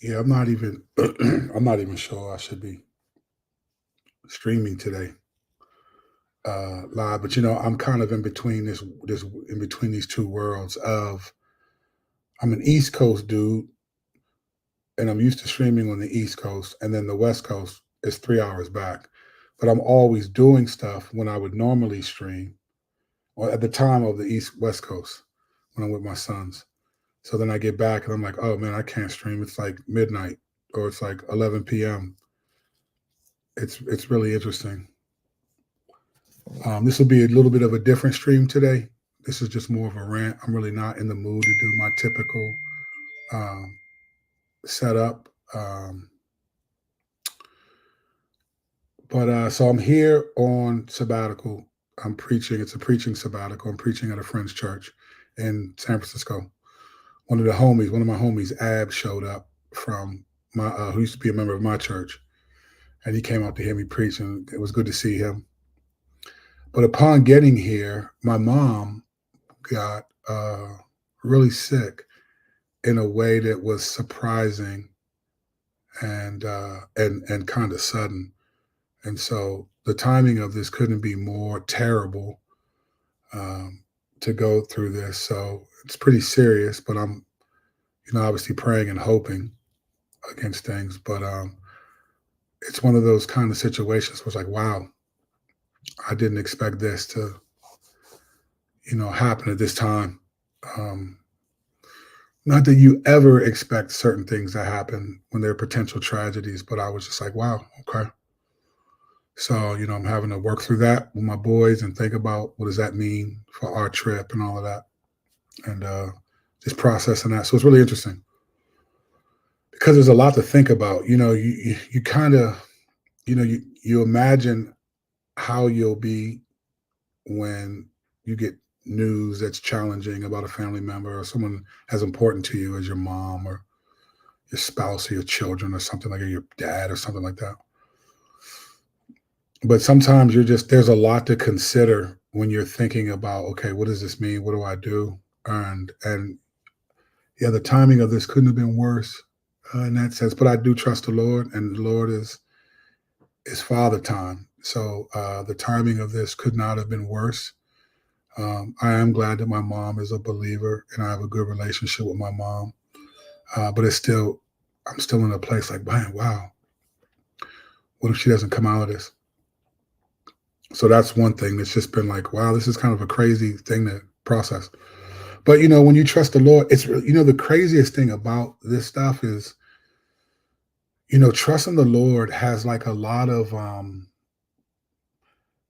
Yeah, I'm not even I'm not even sure I should be streaming today live, but I'm kind of in between this in between these two worlds of I'm an East Coast dude and I'm used to streaming on the East Coast, and then the West Coast is 3 hours back. But I'm always doing stuff when I would normally stream or at the time of the East West Coast when I'm with my sons. So then I get back and I'm like, oh man, I can't stream. It's like midnight or it's like 11 p.m. It's really interesting. This will be a little bit of a different stream today. This is just more of a rant. I'm really not in the mood to do my typical um, setup. But so I'm here on sabbatical. I'm preaching. It's a preaching sabbatical. I'm preaching at a friend's church in San Francisco. One of my homies, Ab, showed up from my who used to be a member of my church, and he came out to hear me preach, and it was good to see him. But upon getting here, my mom got really sick in a way that was surprising and kind of sudden. And so the timing of this couldn't be more terrible um, to go through this. So it's pretty serious, but I'm obviously praying and hoping against things. But it's one of those kind of situations where it's like, wow, I didn't expect this to happen at this time. Um, Not that you ever expect certain things to happen when there are potential tragedies, but I was just like, wow, okay. So, I'm having to work through that with my boys and think about what does that mean for our trip and all of that. And just processing that. So it's really interesting because there's a lot to think about. You kind of, you imagine how you'll be when you get news that's challenging about a family member or someone as important to you as your mom or your spouse or your children or something like that, your dad or something like that. But sometimes there's a lot to consider when you're thinking about, okay, what does this mean? What do I do? And yeah, the timing of this couldn't have been worse in that sense. But I do trust the Lord, and the Lord is Father time. So the timing of this could not have been worse. I am glad that my mom is a believer, and I have a good relationship with my mom. But I'm still in a place like, man, wow, what if she doesn't come out of this? So that's one thing that's just been like, wow, this is kind of a crazy thing to process. But when you trust the Lord, it's really, the craziest thing about this stuff is, trusting the Lord has like a lot of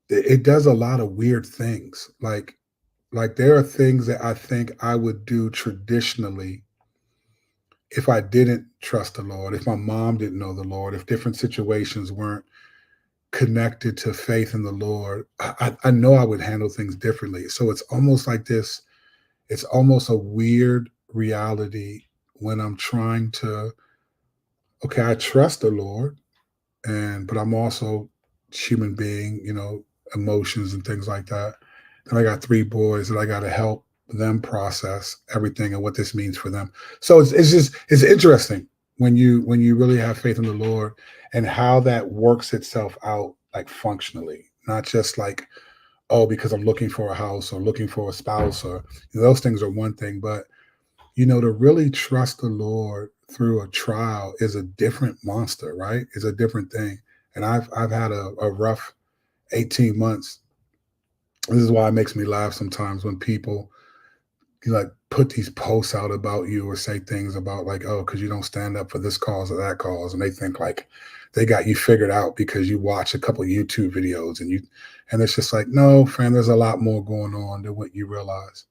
it does a lot of weird things. Like there are things that I think I would do traditionally if I didn't trust the Lord, if my mom didn't know the Lord, if different situations weren't connected to faith in the Lord, I know I would handle things differently. So it's almost like this, it's almost a weird reality when I'm trying to, okay, I trust the Lord, but I'm also human being, emotions and things like that. And I got three boys that I got to help them process everything and what this means for them. So it's interesting when you really have faith in the Lord and how that works itself out like functionally, not just like, oh, because I'm looking for a house or looking for a spouse or those things are one thing, but to really trust the Lord through a trial is a different monster, right? It's a different thing. And I've had a rough 18 months. This is why it makes me laugh sometimes when people like put these posts out about you or say things about like, oh, because you don't stand up for this cause or that cause, and they think like they got you figured out because you watch a couple of YouTube videos and it's just like, no, friend, there's a lot more going on than what you realize.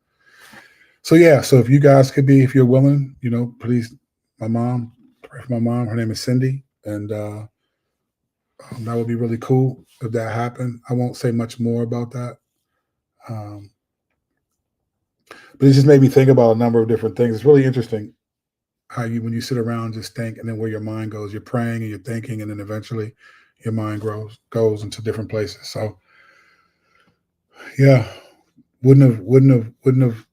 So yeah, so if you guys could be, if you're willing, please, my mom, pray for my mom. Her name is Cindy, and that would be really cool if that happened. I won't say much more about that, um, but it just made me think about a number of different things. It's really interesting how you when you sit around just think, and then where your mind goes. You're praying and you're thinking, and then eventually your mind goes into different places. So yeah, wouldn't have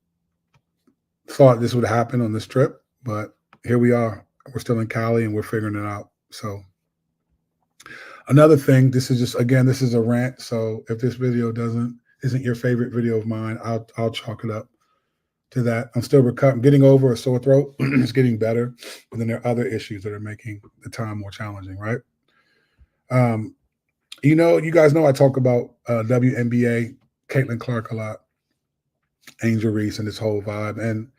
thought this would happen on this trip, but here we are. We're still in Cali and we're figuring it out. So another thing, this is just again, this is a rant. So if this video doesn't isn't your favorite video of mine, I'll chalk it up to that. I'm still recovering, getting over a sore throat. It's getting better, but then there are other issues that are making the time more challenging, right? Um, you guys know I talk about WNBA, Caitlin Clark a lot, Angel Reese, and this whole vibe. And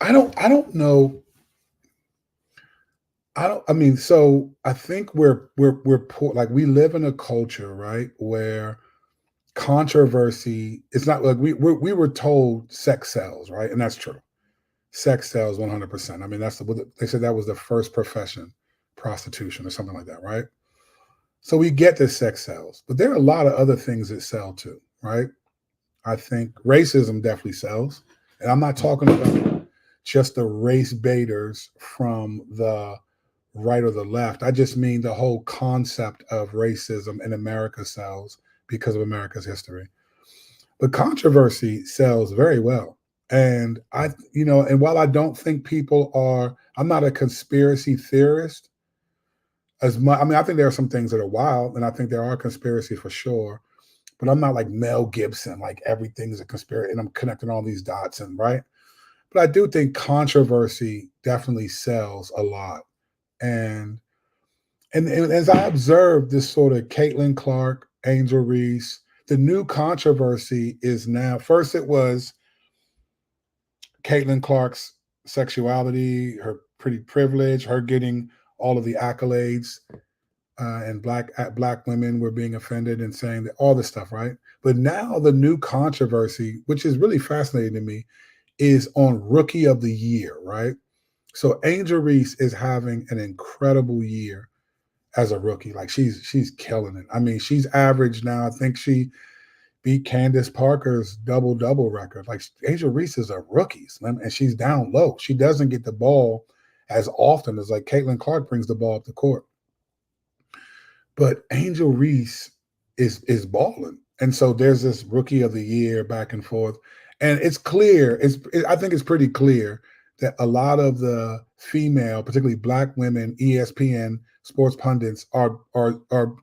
I don't know. So I think we're poor. Like we live in a culture, right, where controversy. It's not like we were told sex sells, right, and that's true. Sex sells 100%. I mean, they said that was the first profession, prostitution or something like that, right? So we get that sex sells, but there are a lot of other things that sell too, right? I think racism definitely sells. And I'm not talking about just the race baiters from the right or the left. I just mean the whole concept of racism in America sells because of America's history. But controversy sells very well. And and while I don't think I'm not a conspiracy theorist as much. I mean, I think there are some things that are wild, and I think there are conspiracies for sure. But I'm not like Mel Gibson, like everything's a conspiracy, and I'm connecting all these dots, and right. But I do think controversy definitely sells a lot, and and as I observed this sort of Caitlin Clark, Angel Reese, the new controversy is now. First, it was Caitlin Clark's sexuality, her pretty privilege, her getting all of the accolades, and black women were being offended and saying that all this stuff, right? But now the new controversy, which is really fascinating to me, is on Rookie of the Year, right? So Angel Reese is having an incredible year as a rookie. Like she's killing it. I mean, she's averaged now. I think she beat Candace Parker's double record. Like Angel Reese is a rookie, and she's down low. She doesn't get the ball as often as like Caitlin Clark brings the ball up the court. But Angel Reese is balling, and so there's this Rookie of the Year back and forth, and it's clear. I think it's pretty clear that a lot of the female, particularly Black women, ESPN sports pundits are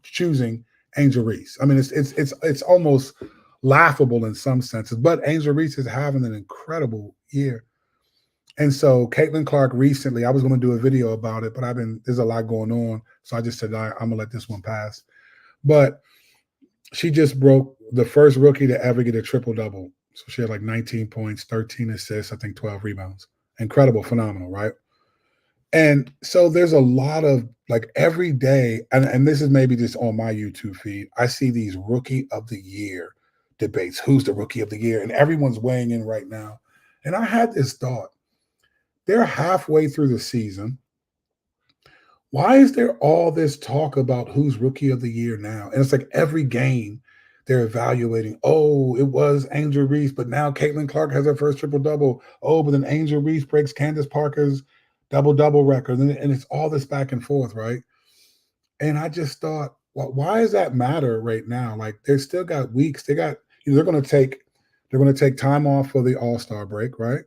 choosing Angel Reese. I mean, it's almost laughable in some senses, but Angel Reese is having an incredible year. And so Caitlin Clark recently, I was going to do a video about it, but there's a lot going on. So I just said, I'm going to let this one pass. But she just broke the first rookie to ever get a triple double. So she had like 19 points, 13 assists, I think 12 rebounds. Incredible, phenomenal, right? And so there's a lot of like every day, and this is maybe just on my YouTube feed, I see these Rookie of the Year debates. Who's the Rookie of the Year? And everyone's weighing in right now. And I had this thought. They're halfway through the season. Why is there all this talk about who's Rookie of the Year now? And it's like every game they're evaluating. Oh, it was Angel Reese, but now Caitlin Clark has her first triple double. Oh, but then Angel Reese breaks Candace Parker's double record. And it's all this back and forth, right? And I just thought, well, why does that matter right now? Like they still got weeks. They're going to take time off for the All-Star break, right?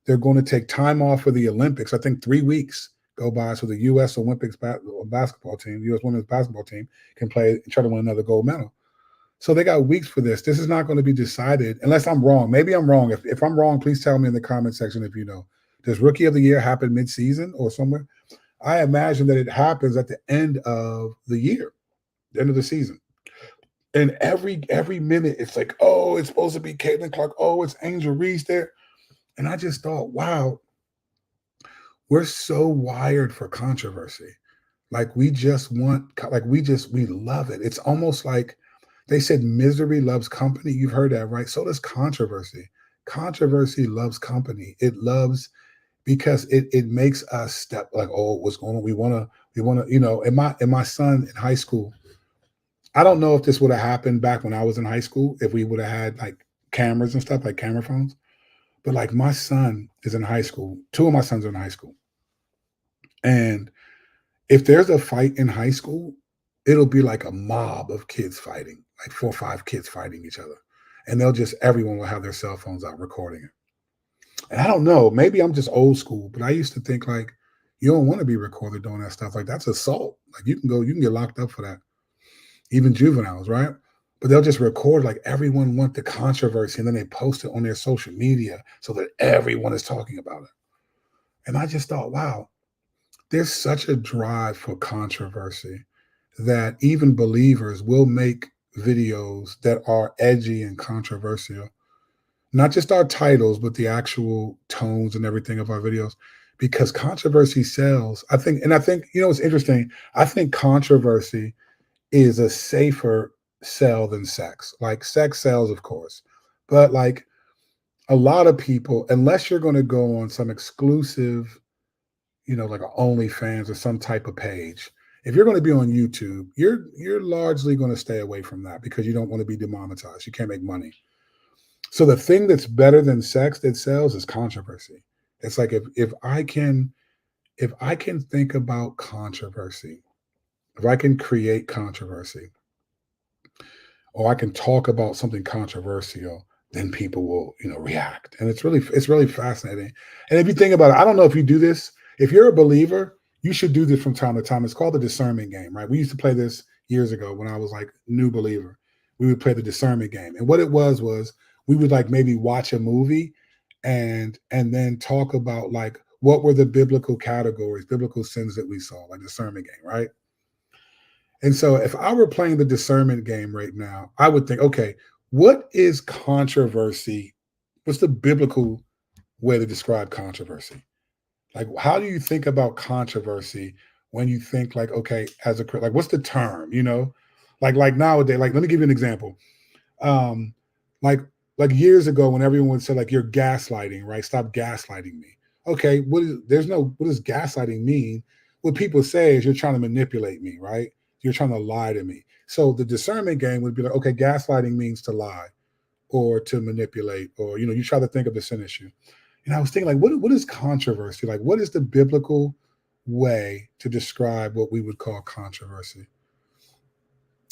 They're going to take time off for the Olympics. I think 3 weeks go by so the U.S. Olympics basketball team, the U.S. women's basketball team, can play and try to win another gold medal. So they got weeks for this. This is not going to be decided unless I'm wrong. Maybe I'm wrong. If I'm wrong, please tell me in the comment section if you know. Does Rookie of the Year happen mid-season or somewhere? I imagine that it happens at the end of the year, the end of the season. And every minute it's like, oh, it's supposed to be Caitlin Clark. Oh, it's Angel Reese there. And I just thought, wow, we're so wired for controversy. Like we love it. It's almost like they said misery loves company. You've heard that, right? So does controversy. Controversy loves company. It loves because it makes us step like, oh, what's going on? We want to, and my son in high school, I don't know if this would have happened back when I was in high school, if we would have had like cameras and stuff, like camera phones. But like my son is in high school. 2 of my sons are in high school. And if there's a fight in high school, it'll be like a mob of kids fighting, like 4 or 5 kids fighting each other. And everyone will have their cell phones out recording it. And I don't know, maybe I'm just old school, but I used to think like you don't want to be recorded doing that stuff. Like that's assault. Like you can get locked up for that. Even juveniles, right? But they'll just record like everyone want the controversy and then they post it on their social media so that everyone is talking about it. And I just thought, wow, there's such a drive for controversy that even believers will make videos that are edgy and controversial. Not just our titles, but the actual tones and everything of our videos, because controversy sells. I think, it's interesting. I think controversy is a safer sell than sex. Like sex sells, of course, but like a lot of people, unless you're going to go on some exclusive, like a OnlyFans or some type of page, if you're going to be on YouTube, you're largely going to stay away from that because you don't want to be demonetized. You can't make money. So the thing that's better than sex that sells is controversy. It's like if I can think about controversy, if I can create controversy, or I can talk about something controversial, then people will, react. And it's really fascinating. And if you think about it, I don't know if you do this. If you're a believer, you should do this from time to time. It's called the discernment game, right? We used to play this years ago when I was like new believer. We would play the discernment game. And what it was we would like maybe watch a movie and then talk about like what were the biblical categories, biblical sins that we saw, like discernment game, right? And so if I were playing the discernment game right now, I would think, okay, what is controversy? What's the biblical way to describe controversy? Like, how do you think about controversy when you think like, okay, like, what's the term? Like nowadays, like, let me give you an example. Um, like years ago, when everyone would say like, you're gaslighting, right? Stop gaslighting me. Okay, what does gaslighting mean? What people say is you're trying to manipulate me, right? You're trying to lie to me. So the discernment game would be like, okay, gaslighting means to lie or to manipulate, or you try to think of the sin issue. And I was thinking, like, what is controversy? Like, what is the biblical way to describe what we would call controversy?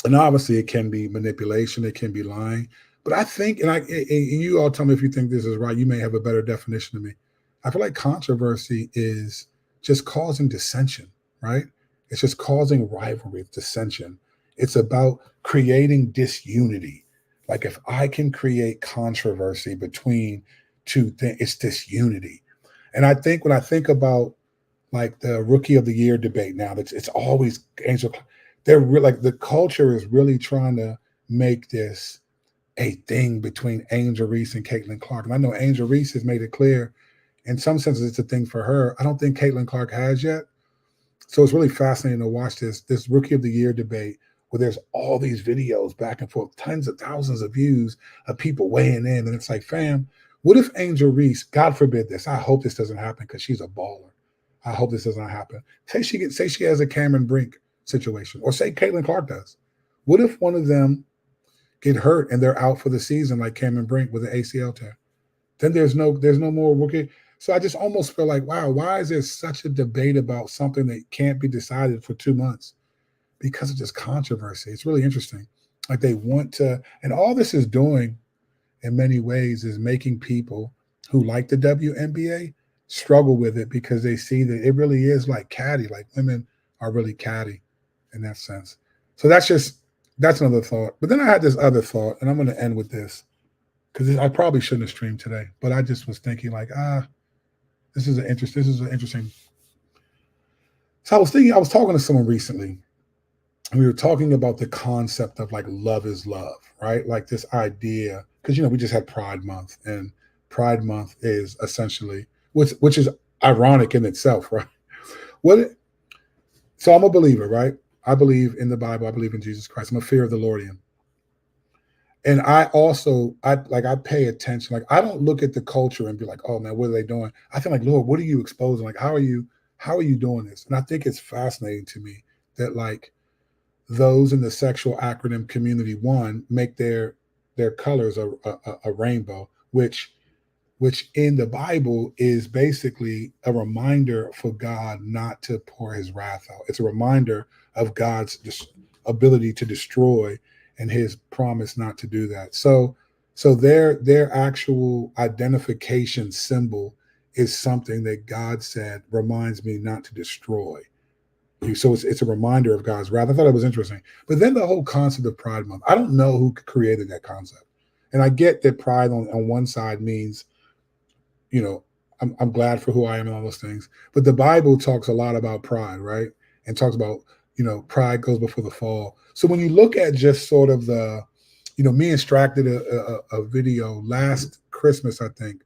And obviously, it can be manipulation, it can be lying. But I think, and you all tell me if you think this is right. You may have a better definition than me. I feel like controversy is just causing dissension, right? It's just causing rivalry, dissension. It's about creating disunity. Like if I can create controversy between two things, it's disunity. And I think when I think about like the rookie of the year debate now, it's always Angel. Like the culture is really trying to make this a thing between Angel Reese and Caitlin Clark. And I know Angel Reese has made it clear in some senses it's a thing for her. I don't think Caitlin Clark has yet. So it's really fascinating to watch this rookie of the year debate where there's all these videos back and forth, tens of thousands of views of people weighing in. And it's like, fam, what if Angel Reese, God forbid this, I hope this doesn't happen because she's a baller. I hope this doesn't happen. Say she has a Cameron Brink situation, or say Caitlin Clark does. What if one of them get hurt and they're out for the season, like Cameron Brink with an ACL tear? Then there's no more rookie. So I just almost feel like, wow, why is there such a debate about something that can't be decided for 2 months? Because of just controversy. It's really interesting. Like they want to, and all this is doing in many ways is making people who like the WNBA struggle with it because they see that it really is like catty, like women are really catty in that sense. So that's another thought. But then I had this other thought, and I'm going to end with this because I probably shouldn't have streamed today, but I just was thinking like, this is an interesting. So I was talking to someone recently, and we were talking about the concept of like love is love, right? Like this idea, because we just had Pride Month, and Pride Month is essentially which is ironic in itself, right? What so I'm a believer, right? I believe in the Bible, I believe in Jesus Christ. I'm a fear of the Lordian. And I pay attention. Like I don't look at the culture and be like, oh man, what are they doing? I think like, Lord, what are you exposing? Like, how are you doing this? And I think it's fascinating to me that like those in the sexual acronym community one make their colors a rainbow, which in the Bible is basically a reminder for God not to pour his wrath out. It's a reminder of God's ability to destroy and his promise not to do that. So So their actual identification symbol is something that God said reminds me not to destroy you. So it's a reminder of God's wrath. I thought it was interesting. But then the whole concept of Pride Month, I don't know who created that concept. And I get that pride on one side means, you know, I'm glad for who I am and all those things. But the Bible talks a lot about pride, right? And talks about, pride goes before the fall. So when you look at just sort of me and Strack did a video last Christmas, I think,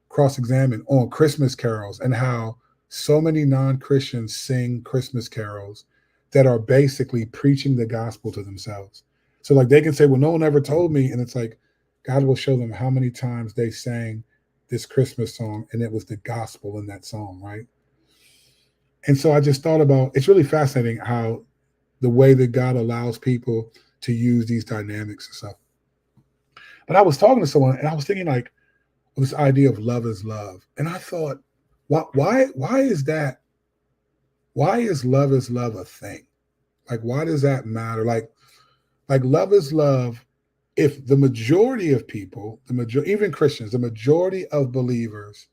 cross-examine on Christmas carols and how so many non-Christians sing Christmas carols that are basically preaching the gospel to themselves. So like they can say, well, no one ever told me. And it's like God will show them how many times they sang this Christmas song and it was the gospel in that song, right? And so I just thought about, it's really fascinating how the way that God allows people to use these dynamics and stuff. But I was talking to someone and I was thinking like, this idea of love is love. And I thought, why is that? Why is love a thing? Like, why does that matter? Like love is love. If the majority of people, even Christians, the majority of believers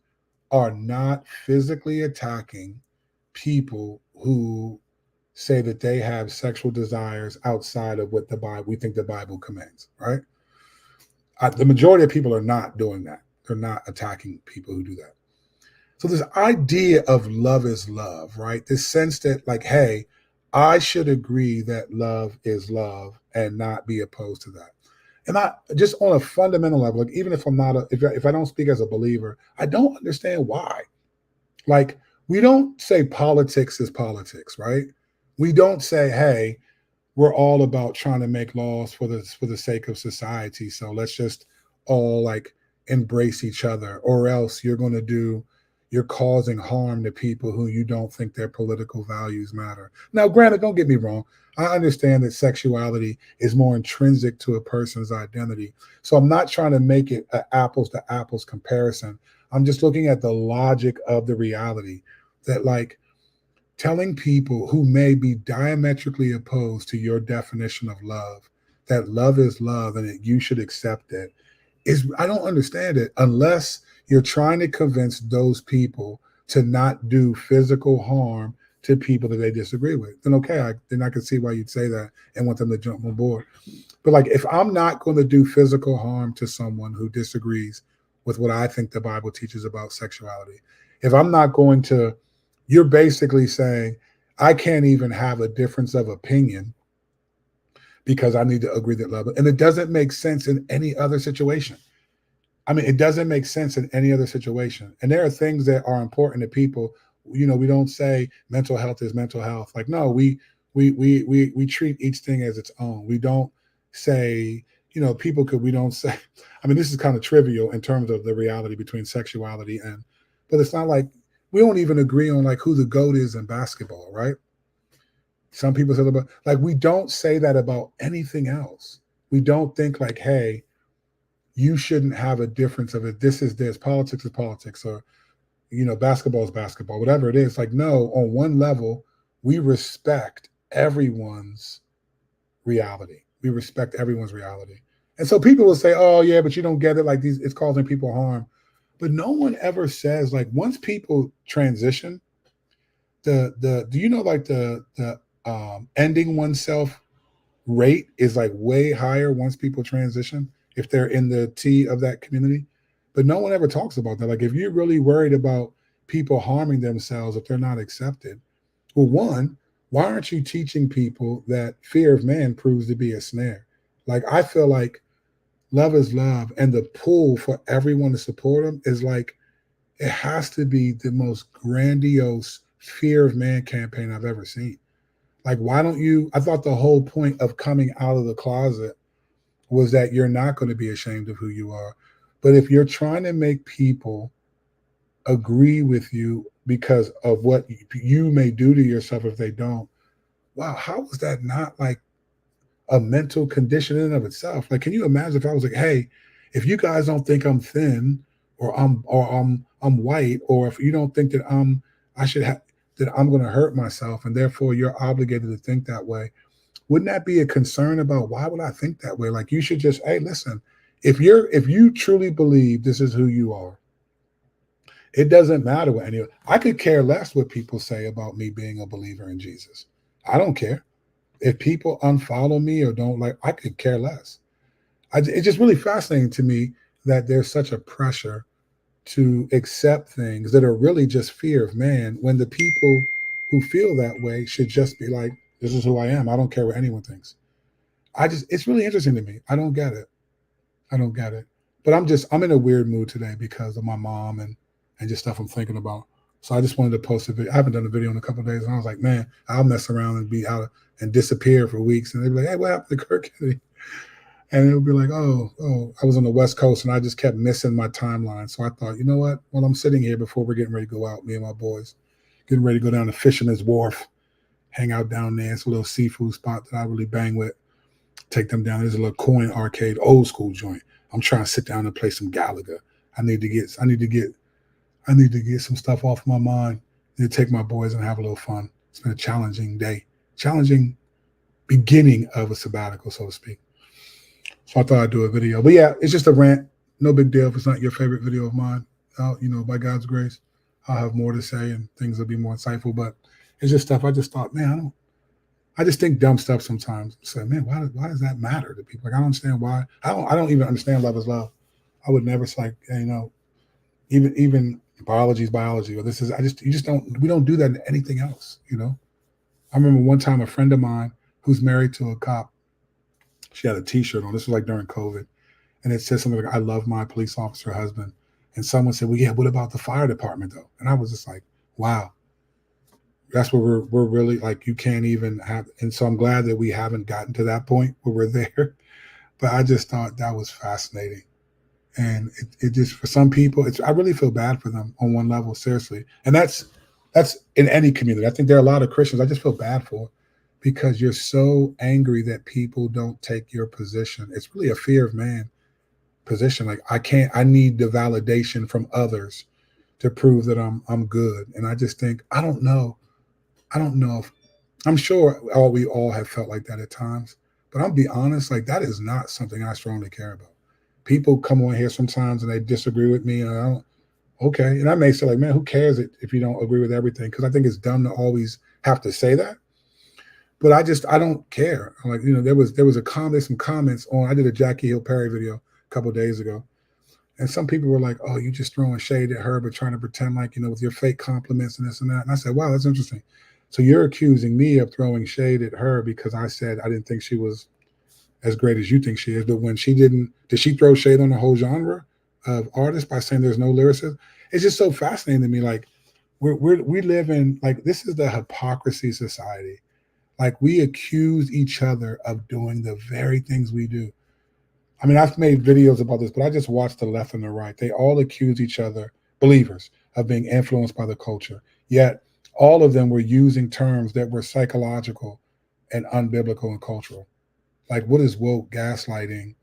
are not physically attacking people who say that they have sexual desires outside of what we think the Bible commands, right? The majority of people are not doing that. They're not attacking people who do that. So this idea of love is love, right? This sense that like, hey, I should agree that love is love and not be opposed to that. And I just on a fundamental level, like even if I'm not if I don't speak as a believer, I don't understand why. Like we don't say politics is politics, right? We don't say, hey, we're all about trying to make laws for the sake of society. So let's just all like embrace each other, or else you're causing harm to people who you don't think their political values matter. Now, granted, don't get me wrong. I understand that sexuality is more intrinsic to a person's identity. So I'm not trying to make it an apples to apples comparison. I'm just looking at the logic of the reality that like telling people who may be diametrically opposed to your definition of love that love is love and that you should accept it is, I don't understand it unless you're trying to convince those people to not do physical harm to people that they disagree with. Then okay, then I can see why you'd say that and want them to jump on board. But like if I'm not going to do physical harm to someone who disagrees with what I think the Bible teaches about sexuality, if I'm not going to, you're basically saying I can't even have a difference of opinion because I need to agree that love, and it doesn't make sense in any other situation. I mean, it doesn't make sense in any other situation. And there are things that are important to people. We don't say mental health is mental health. Like, no, we treat each thing as its own. We don't say, we don't say, I mean, this is kind of trivial in terms of the reality between sexuality but it's not like we don't even agree on like who the GOAT is in basketball, right? Some people say about like we don't say that about anything else. We don't think like, hey, you shouldn't have a difference of it. This is this, politics is politics, or basketball is basketball, whatever it is. Like, no, on one level, we respect everyone's reality. We respect everyone's reality. And so people will say, oh yeah, but you don't get it, like it's causing people harm. But no one ever says like once people transition, do you know like the ending oneself rate is like way higher once people transition if they're in the T of that community. But no one ever talks about that. Like if you're really worried about people harming themselves if they're not accepted, well, one, why aren't you teaching people that fear of man proves to be a snare? Like I feel like love is love, and the pull for everyone to support them is like it has to be the most grandiose fear of man campaign I've ever seen. Like, why don't you? I thought the whole point of coming out of the closet was that you're not going to be ashamed of who you are. But if you're trying to make people agree with you because of what you may do to yourself if they don't, wow, how is that not like a mental condition in and of itself? Like, can you imagine if I was like, hey, if you guys don't think I'm thin or I'm white, or if you don't think that I should have that I'm going to hurt myself and therefore you're obligated to think that way, wouldn't that be a concern about why would I think that way? Like you should just, hey, listen, If you truly believe this is who you are, it doesn't matter what anyone. I could care less what people say about me being a believer in Jesus. I don't care if people unfollow me or don't like. I could care less. It's just really fascinating to me that there's such a pressure to accept things that are really just fear of man when the people who feel that way should just be like, this is who I am. I don't care what anyone thinks. It's really interesting to me. I don't get it. I don't get it. But I'm in a weird mood today because of my mom and just stuff I'm thinking about. So I just wanted to post a video. I haven't done a video in a couple of days, and I was like, man, I'll mess around and be out and disappear for weeks, and they'd be like, hey, what happened to Kirk Kennedy? And it would be like, I was on the West Coast, and I just kept missing my timeline. So I thought, you know what? While I'm sitting here before we're getting ready to go out, me and my boys, getting ready to go down to Fisherman's Wharf, hang out down there. It's a little seafood spot that I really bang with. Take them down. There's a little coin arcade, old school joint. I'm trying to sit down and play some Gallagher. I need to get some stuff off my mind. I need to take my boys and have a little fun. It's been a challenging day, challenging beginning of a sabbatical, so to speak. So I thought I'd do a video. But yeah, it's just a rant. No big deal if it's not your favorite video of mine. By God's grace, I'll have more to say and things will be more insightful. But it's just stuff I just thought, man, I just think dumb stuff sometimes. So, man, why does that matter to people? Like, I don't understand why. I don't even understand love is love. I would never say, even biology is biology, or this is. You just don't. We don't do that in anything else. I remember one time a friend of mine who's married to a cop. She had a T-shirt on. This was like during COVID, and it said something like, "I love my police officer husband." And someone said, "Well, yeah, what about the fire department though?" And I was just like, "Wow, that's what we're really like. You can't even have." And so I'm glad that we haven't gotten to that point where we're there. But I just thought that was fascinating, and it just for some people, I really feel bad for them on one level, seriously. And that's in any community. I think there are a lot of Christians I just feel bad for because you're so angry that people don't take your position. It's really a fear of man position. Like I need the validation from others to prove that I'm good. And I just think I don't know. If I'm sure we all have felt like that at times. But I'll be honest, like that is not something I strongly care about. People come on here sometimes and they disagree with me, and I don't. Okay, and I may say like, man, who cares if you don't agree with everything? Because I think it's dumb to always have to say that. But I don't care. Like there's some comments on. I did a Jackie Hill Perry video a couple of days ago, and some people were like, "Oh, you just throwing shade at her, but trying to pretend like with your fake compliments and this and that." And I said, "Wow, that's interesting." So you're accusing me of throwing shade at her because I said I didn't think she was as great as you think she is. But when she did she throw shade on the whole genre of artists by saying there's no lyricism? It's just so fascinating to me. Like we live in like this is the hypocrisy society. Like we accuse each other of doing the very things we do. I mean, I've made videos about this, but I just watched the left and the right. They all accuse each other, believers, of being influenced by the culture. Yet all of them were using terms that were psychological and unbiblical and cultural. Like what is woke, gaslighting,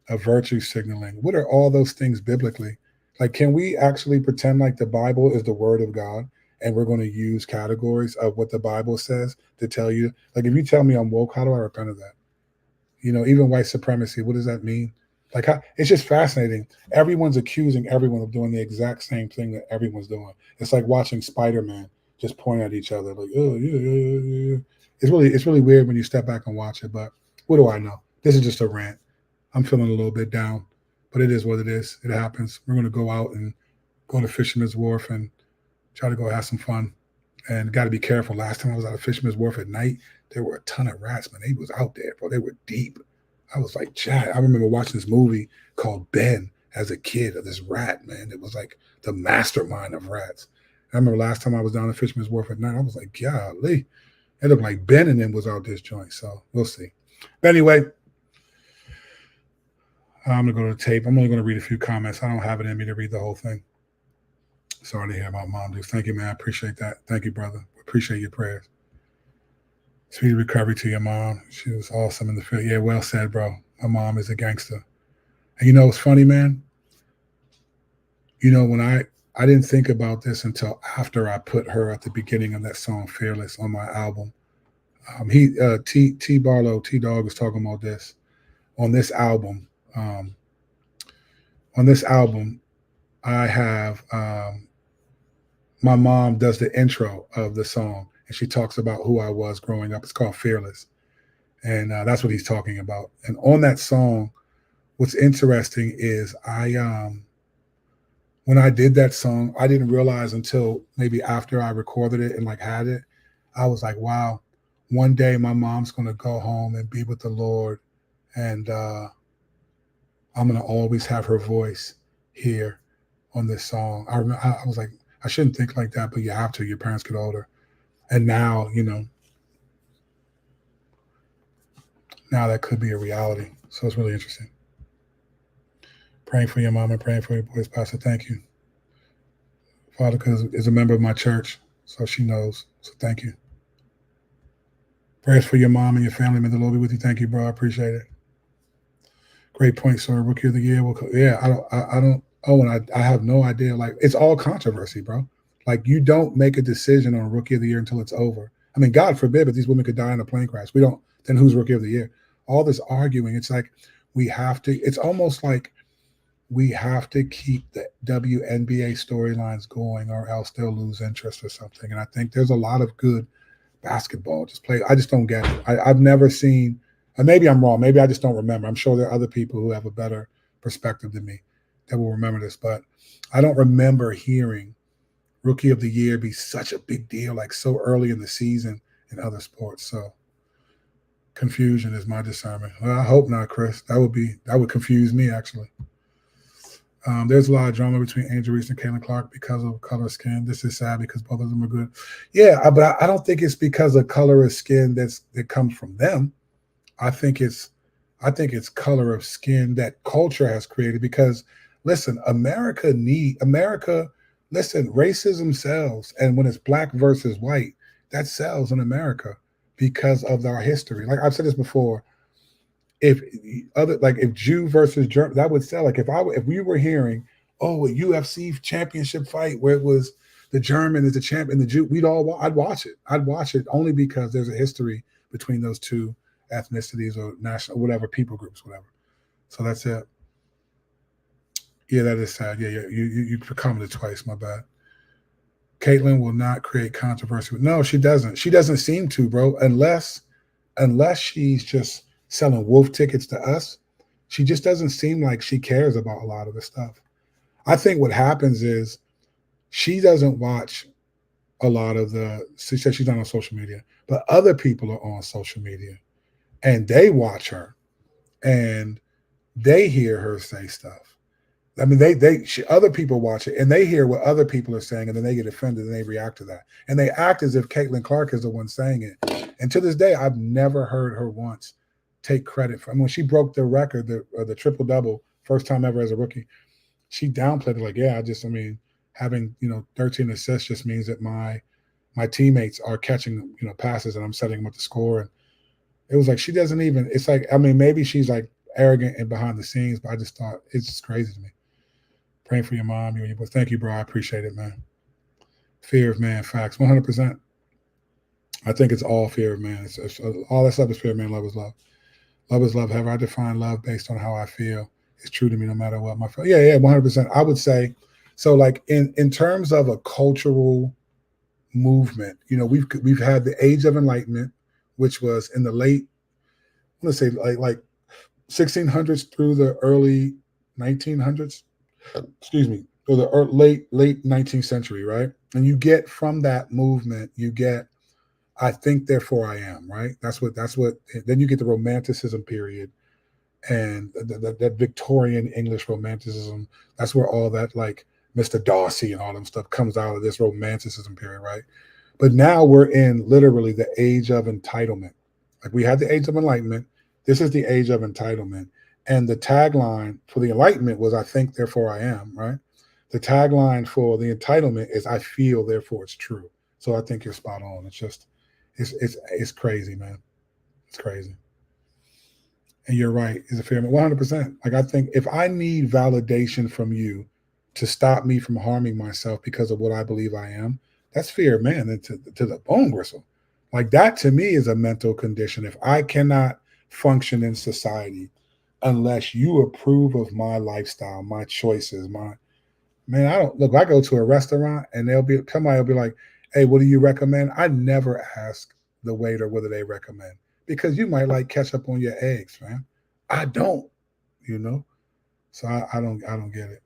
virtue signaling? What are all those things biblically? Like, can we actually pretend like the Bible is the word of God and we're going to use categories of what the Bible says to tell you? Like, if you tell me I'm woke, how do I repent of that? Even white supremacy, what does that mean? Like, it's just fascinating. Everyone's accusing everyone of doing the exact same thing that everyone's doing. It's like watching Spider-Man just point at each other, like, oh yeah, yeah, yeah, yeah. It's really weird when you step back and watch it. But what do I know? This is just a rant. I'm feeling a little bit down, but it is what it is. It happens. We're going to go out and go to Fisherman's Wharf and try to go have some fun. And got to be careful. Last time I was out of Fisherman's Wharf at night, there were a ton of rats, man. They was out there, bro. They were deep. I was like, Chad, I remember watching this movie called Ben as a kid of this rat, man. It was like the mastermind of rats. I remember last time I was down at Fisherman's Wharf at night, I was like, golly. It looked like Ben and them was out this joint. So we'll see. But anyway, I'm going to go to the tape. I'm only going to read a few comments. I don't have it in me to read the whole thing. Sorry to hear about Mom Dukes. Thank you, man. I appreciate that. Thank you, brother. Appreciate your prayers. Speedy recovery to your mom. She was awesome in the field. Yeah, well said, bro. My mom is a gangster. And it's funny, man. When I didn't think about this until after I put her at the beginning of that song "Fearless" on my album. T Barlow T Dog was talking about this on this album. on this album, I have my mom does the intro of the song, and she talks about who I was growing up. It's called Fearless, and that's what he's talking about. And on that song, what's interesting is when I did that song, I didn't realize until maybe after I recorded it and like had it, I was like, wow, one day my mom's gonna go home and be with the Lord, and I'm gonna always have her voice here on this song. I was like, I shouldn't think like that, but you have to. Your parents get older, and now now that could be a reality. So it's really interesting. Praying for your mom and praying for your boys, Pastor. Thank you, Father, because is a member of my church, so she knows. So thank you. Prayers for your mom and your family. May the Lord be with you. Thank you, bro. I appreciate it. Great point, sir. Rookie of the year. Yeah, I don't. Oh, and I have no idea. Like it's all controversy, bro. Like you don't make a decision on rookie of the year until it's over. I mean, God forbid, but these women could die in a plane crash. We don't. Then who's rookie of the year? All this arguing. It's like we have to. It's almost like we have to keep the WNBA storylines going, or else they'll lose interest or something. And I think there's a lot of good basketball just play. I just don't get it. I've never seen, and maybe I'm wrong. Maybe I just don't remember. I'm sure there are other people who have a better perspective than me that will remember this, but I don't remember hearing rookie of the year be such a big deal like so early in the season in other sports. So confusion is my discernment. Well, I hope not, Chris. That would confuse me actually. There's a lot of drama between Angel Reese and Caitlin Clark because of color of skin. This is sad because both of them are good. Yeah, but I don't think it's because of color of skin that comes from them. I think it's color of skin that culture has created. Because listen, America. Listen, racism sells, and when it's black versus white, that sells in America because of our history. Like I've said this before. If Jew versus German, that would sell. Like if we were hearing, oh, a UFC championship fight where it was the German is the champ and the Jew, I'd watch it. I'd watch it only because there's a history between those two ethnicities or national, whatever, people groups, whatever. So that's it. Yeah, that is sad. Yeah, you commented twice. My bad. Caitlin will not create controversy. No, she doesn't. She doesn't seem to, bro. Unless she's just selling wolf tickets to us. She just doesn't seem like she cares about a lot of the stuff. I think what happens is she doesn't watch a lot of she said she's not on social media, but other people are on social media and they watch her and they hear her say stuff. I mean, other people watch it and they hear what other people are saying and then they get offended and they react to that. And they act as if Caitlin Clark is the one saying it. And to this day, I've never heard her once take credit for. I mean, when she broke the record, the triple double, first time ever as a rookie, she downplayed it like, yeah, having 13 assists just means that my teammates are catching passes and I'm setting them up to score. And it was like she doesn't even. It's like, I mean, maybe she's like arrogant and behind the scenes, but I just thought it's just crazy to me. Praying for your mom, you and your boy. Thank you, bro. I appreciate it, man. Fear of man, facts, 100%. I think it's all fear of man. It's all that stuff is fear of man. Love is love. Love is love. However, I define love based on how I feel. It's true to me no matter what my feel. Yeah, 100%. I would say so. Like in terms of a cultural movement, we've had the Age of Enlightenment, which was in the late, let's say like 1600s through the early 1900s. Excuse me, or the late 19th century, right? And you get from that movement, you get I think, therefore I am, right? That's what, then you get the Romanticism period and that Victorian English Romanticism. That's where all that, like Mr. Darcy and all them stuff comes out of this Romanticism period, right? But now we're in literally the age of entitlement. Like we had the age of enlightenment. This is the age of entitlement. And the tagline for the enlightenment was, I think, therefore I am, right? The tagline for the entitlement is, I feel, therefore it's true. So I think you're spot on. It's just, it's crazy, man. It's crazy. And you're right. It's a fair 100%. Like I think if I need validation from you to stop me from harming myself because of what I believe I am, that's fear, man. And to the bone gristle. Like that to me is a mental condition. If I cannot function in society unless you approve of my lifestyle, my choices, my man. I don't look. I go to a restaurant and they'll be somebody will be like, "Hey, what do you recommend?" I never ask the waiter whether they recommend because you might like ketchup on your eggs, man. I don't, you know. So I don't get it.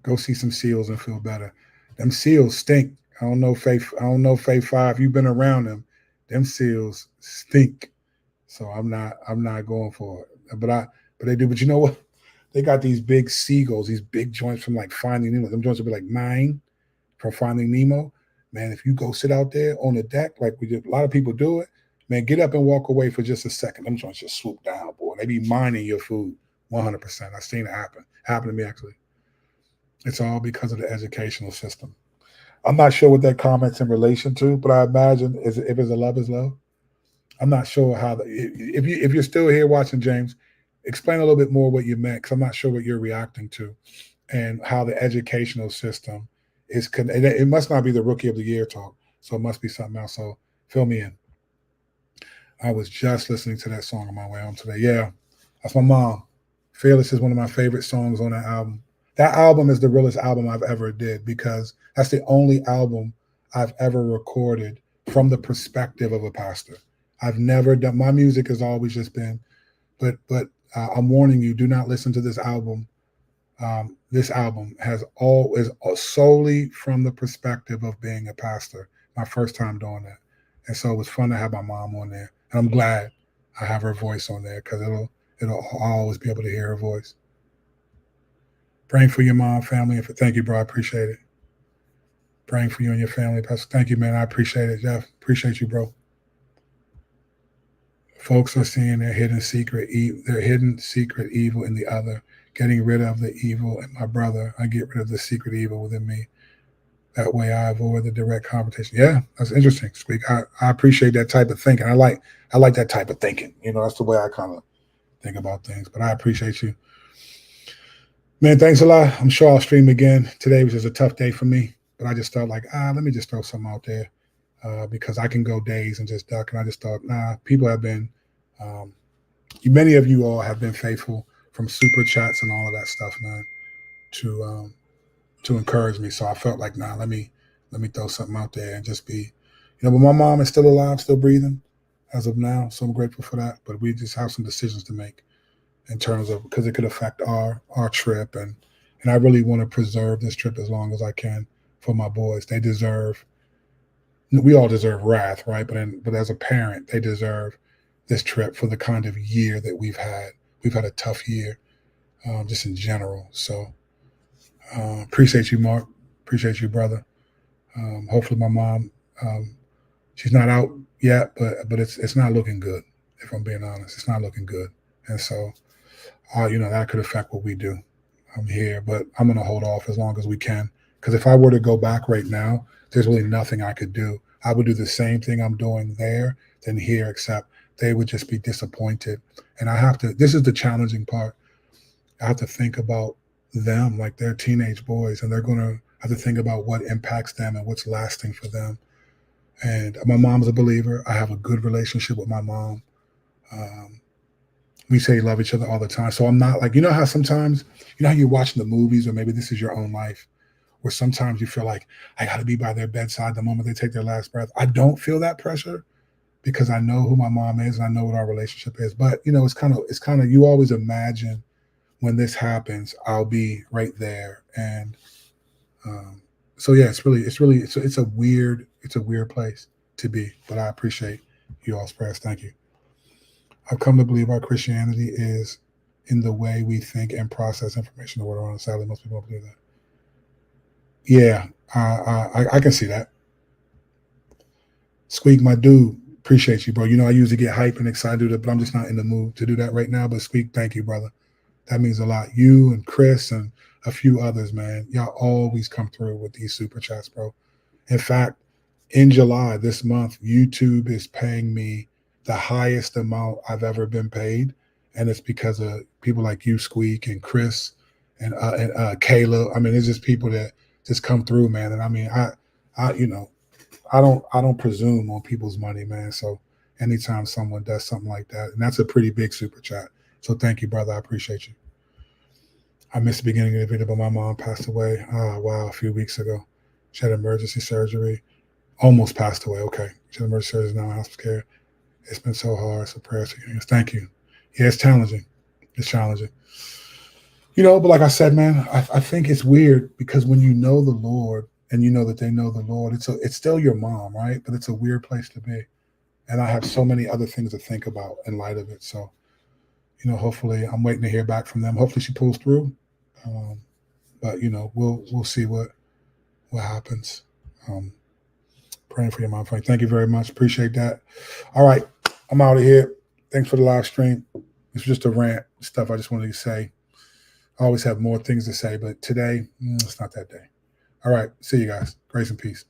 Go see some seals and feel better. Them seals stink. I don't know, Faith. I don't know, Faith Five. You've been around them. Them seals stink. So I'm not going for it. But they do. But you know what? They got these big seagulls, these big joints from like Finding Nemo. Them joints will be like mine from Finding Nemo. Man, if you go sit out there on the deck, like we did, a lot of people do it. Man, get up and walk away for just a second. Them joints just swoop down, boy. They be mining your food 100%. I've seen it happen. Happen to me actually. It's all because of the educational system. I'm not sure what that comment's in relation to, but I imagine if it's a love is love. I'm not sure how if you're still here watching, James, explain a little bit more what you meant because I'm not sure what you're reacting to and how the educational system is. It must not be the rookie of the year talk, so it must be something else. So fill me in. I was just listening to that song on my way home today. Yeah, that's my mom. Fearless is one of my favorite songs on that album. That album is the realest album I've ever did because that's the only album I've ever recorded from the perspective of a pastor. I've never done my music has always just been, but I'm warning you, do not listen to this album. This album has all is solely from the perspective of being a pastor. My first time doing that, and so it was fun to have my mom on there, and I'm glad I have her voice on there because it'll I'll always be able to hear her voice. Praying for your mom, family, and thank you, bro. I appreciate it. Praying for you and your family, Pastor. Thank you, man. I appreciate it, Jeff. Appreciate you, bro. Folks are seeing their hidden secret evil in the other, getting rid of the evil in my brother. I get rid of the secret evil within me. That way I avoid the direct confrontation. Yeah, that's interesting. Speak. I appreciate that type of thinking. I like that type of thinking. That's the way I kind of think about things. But I appreciate you. Man, thanks a lot. I'm sure I'll stream again. Today was just a tough day for me. But I just felt like, let me just throw something out there. Because I can go days and just duck. And I just thought, people have been, um, many of you all have been faithful from super chats and all of that stuff, man, to encourage me. So I felt like, let me throw something out there and just be, but my mom is still alive, still breathing as of now. So I'm grateful for that. But we just have some decisions to make in terms of because it could affect our trip and I really want to preserve this trip as long as I can for my boys. They deserve we all deserve wrath, right? But as a parent, they deserve this trip for the kind of year that we've had. We've had a tough year, just in general. So appreciate you, Mark. Appreciate you, brother. Hopefully, my mom, um, she's not out yet, but it's not looking good. If I'm being honest, it's not looking good, and so that could affect what we do. I'm here, but I'm going to hold off as long as we can. Because if I were to go back right now, there's really nothing I could do. I would do the same thing I'm doing there than here, except they would just be disappointed. And I have to, this is the challenging part. I have to think about them like they're teenage boys and they're going to have to think about what impacts them and what's lasting for them. And my mom's a believer. I have a good relationship with my mom. Um, we say love each other all the time. So I'm not like, how sometimes, how you're watching the movies or maybe this is your own life where sometimes you feel like I got to be by their bedside the moment they take their last breath. I don't feel that pressure because I know who my mom is and I know what our relationship is. But it's kind of you always imagine when this happens, I'll be right there. And so yeah, it's a weird place to be. But I appreciate you all's prayers. Thank you. I've come to believe our Christianity is in the way we think and process information in the world around us. Sadly, most people don't believe that. Yeah, I can see that. Squeak, my dude, appreciate you, bro. I usually get hype and excited, but I'm just not in the mood to do that right now. But Squeak, thank you, brother. That means a lot. You and Chris and a few others, man. Y'all always come through with these super chats, bro. In fact, in July this month, YouTube is paying me the highest amount I've ever been paid, and it's because of people like you, Squeak, and Chris, and Kayla. I mean, it's just people that just come through, man. And I mean, I, I don't presume on people's money, man. So anytime someone does something like that, and that's a pretty big super chat. So thank you, brother. I appreciate you. I missed the beginning of the video, but my mom passed away. Oh, wow, a few weeks ago. She had emergency surgery. Almost passed away. Okay. She had emergency surgery, now in hospital care. It's been so hard. So prayers for you. Thank you. Yeah, it's challenging. It's challenging. But like I said, man, I think it's weird because when you know the Lord and you know that they know the Lord, it's still your mom, right? But it's a weird place to be. And I have so many other things to think about in light of it. So, hopefully I'm waiting to hear back from them. Hopefully she pulls through. But we'll see what happens. Praying for your mom. Thank you very much. Appreciate that. All right, I'm out of here. Thanks for the live stream. It's just a rant stuff I just wanted to say. I always have more things to say, but today it's not that day. All right, see you guys. Grace and peace.